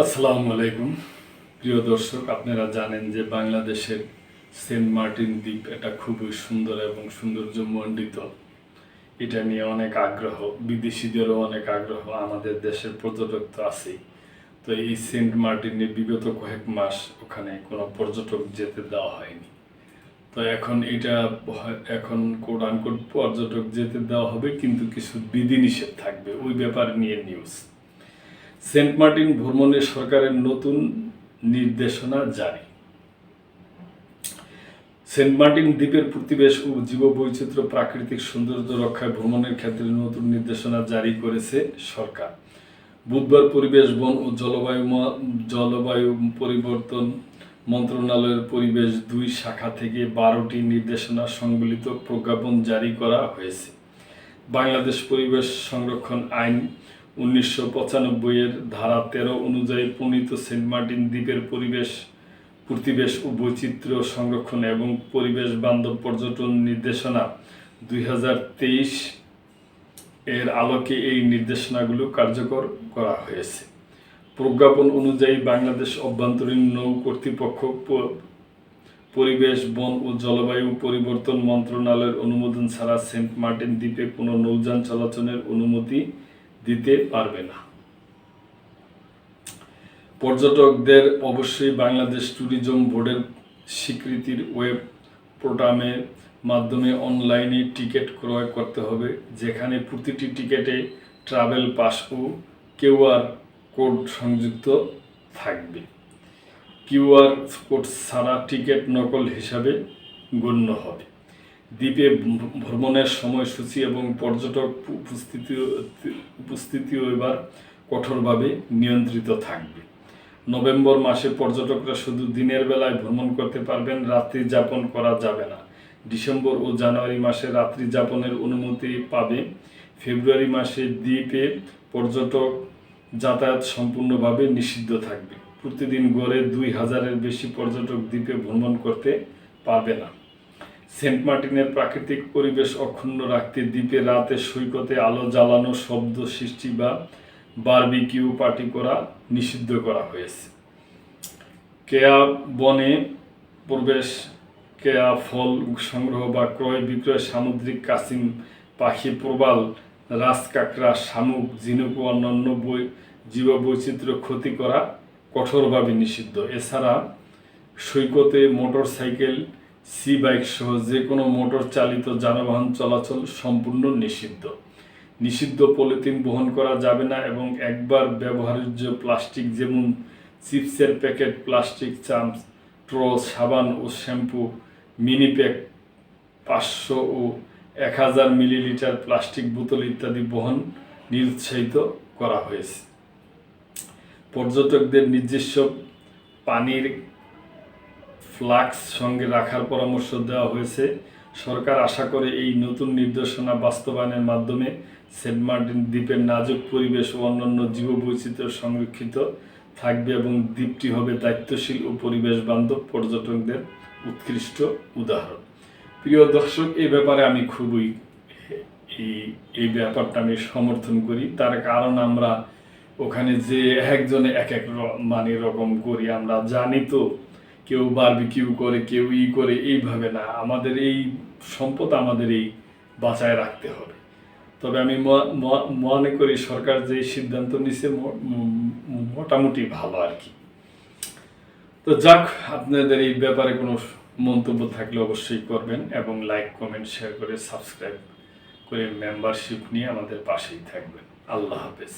আসসালামু আলাইকুম প্রিয় দর্শক, আপনারা জানেন যে বাংলাদেশের সেন্ট মার্টিন দ্বীপ এটা খুবই সুন্দর এবং সৌন্দর্যমণ্ডিত। এটা নিয়ে অনেক আগ্রহ, বিদেশিদেরও অনেক আগ্রহ, আমাদের দেশের পর্যটক তো আছেই। তো এই সেন্ট মার্টিনে বিগত কয়েক মাস ওখানে কোনো পর্যটক যেতে দেওয়া হয়নি। তো এখন কোট আনকোট পর্যটক যেতে দেওয়া হবে, কিন্তু কিছু বিধিনিষেধ থাকবে, ওই ব্যাপার নিয়ে নিউজ। সেন্ট মার্টিন ভ্রমণে সরকারের নতুন নির্দেশনা জারি। সেন্ট মার্টিন দ্বীপের পরিবেশ ও জীববৈচিত্র্য প্রাকৃতিক সৌন্দর্য রক্ষায় ভ্রমণের ক্ষেত্রে নতুন নির্দেশনা জারি করেছে সরকার। বুধবার পরিবেশ, বন ও জলবায়ু পরিবর্তন মন্ত্রণালয়ের পরিবেশ ২ শাখা থেকে ১২টি নির্দেশনা সংবলিত প্রজ্ঞাপন জারি করা হয়েছে। বাংলাদেশ পরিবেশ সংরক্ষণ আইন ১৯৯৫ এর ধারা ১৩ অনুযায়ী প্রণীত সেন্ট মার্টিন দ্বীপের পরিবেশ ও বৈচিত্র্য সংরক্ষণ এবং পরিবেশ বান্ধব পর্যটন নির্দেশনা ২০২৩ এর আলোকে এই নির্দেশনাগুলো কার্যকর করা হয়েছে। প্রজ্ঞাপন অনুযায়ী বাংলাদেশ অভ্যন্তরীণ নৌ কর্তৃপক্ষ পরিবেশ, বন ও জলবায়ু পরিবর্তন মন্ত্রণালয়ের অনুমোদন ছাড়া সেন্ট মার্টিন দ্বীপে কোনো নৌযান চলাচলের অনুমতি দিতে পারবে না। পর্যটকদের অবশ্যই বাংলাদেশ ট্যুরিজম বোর্ডের স্বীকৃতির ওয়েব পোর্টালের মাধ্যমে অনলাইনে টিকিট ক্রয় করতে হবে, যেখানে প্রতিটি টিকিটে ট্রাভেল পাস ও কিউআর কোড সংযুক্ত থাকবে। কিউআর কোড ছাড়া টিকিট নকল হিসাবে গণ্য হবে। দ্বীপে ভ্রমণের সময়সূচি এবং পর্যটক উপস্থিতিও এবার কঠোরভাবে নিয়ন্ত্রিত থাকবে। নভেম্বর মাসে পর্যটকরা শুধু দিনের বেলায় ভ্রমণ করতে পারবেন, রাত্রি যাপন করা যাবে না। ডিসেম্বর ও জানুয়ারি মাসে রাত্রি যাপনের অনুমতি পাবে। ফেব্রুয়ারি মাসে দ্বীপে পর্যটক যাতায়াত সম্পূর্ণভাবে নিষিদ্ধ থাকবে। প্রতিদিন গড়ে ২,০০০-এর বেশি পর্যটক দ্বীপে ভ্রমণ করতে পারবে না। সেন্ট মার্টিনের প্রাকৃতিক পরিবেশ অক্ষুণ্ণ রাখতে দ্বীপে রাতে সৈকতে আলো জ্বালানো, শব্দ সৃষ্টি বা বারবিকিউ পার্টি করা নিষিদ্ধ করা হয়েছে। কেয়া বনে প্রবেশ, কেয়া ফল সংগ্রহ বা ক্রয় বিক্রয়, সামুদ্রিক কাছিম, পাখি, প্রবাল, রাজকাঁকড়া, শামুক, ঝিনুক ও অন্যান্য জীববৈচিত্র্য ক্ষতি করা কঠোরভাবে নিষিদ্ধ। এছাড়া সৈকতে মোটর সাইকেল, সি বাইক সহ যে কোনো মোটর চালিত যানবাহন চলাচল সম্পূর্ণ নিষিদ্ধ। পলিথিন বহন করা যাবে না এবং একবার ব্যবহারযোগ্য প্লাস্টিক যেমন চিপসের প্যাকেট, প্লাস্টিক চামচ, ট্র, সাবান ও শ্যাম্পু, মিনি প্যাক, ৫০০ ও ১,০০০ মিলিলিটার প্লাস্টিক বোতল ইত্যাদি বহন নিরুৎসাহিত করা হয়েছে। পর্যটকদের নিজস্ব পানির ফ্লাক্স সঙ্গে রাখার পরামর্শ দেওয়া হয়েছে। সরকার আশা করে এই নতুন নির্দেশনা বাস্তবায়নের মাধ্যমে সেন্ট মার্টিন দ্বীপের নাজুক পরিবেশ ও অন্যান্য জীববৈচিত্র্য সংরক্ষিত থাকবে এবং দ্বীপটি হবে দায়িত্বশীল ও পরিবেশ বান্ধব পর্যটকদের উৎকৃষ্ট উদাহরণ। প্রিয় দর্শক, এই ব্যাপারে আমি খুবই এই ব্যাপারটা আমি সমর্থন করি। তার কারণ আমরা ওখানে যে একজনে এক রকম করি, আমরা জানি তো, কেউ বারবিকিউ করে, কেউ করে, এইভাবে না। আমাদের এই সম্পদ আমাদের এই বাঁচায় রাখতে হবে। তবে আমি মনে করি সরকার যে সিদ্ধান্ত নিছে মোটামুটি ভালো আর কি। তো যাক, আপনাদের এই ব্যাপারে কোনো মন্তব্য থাকলে অবশ্যই করবেন এবং লাইক, কমেন্ট, শেয়ার করে সাবস্ক্রাইব করে মেম্বারশিপ নিয়ে আমাদের পাশেই থাকবেন। আল্লাহ হাফেজ।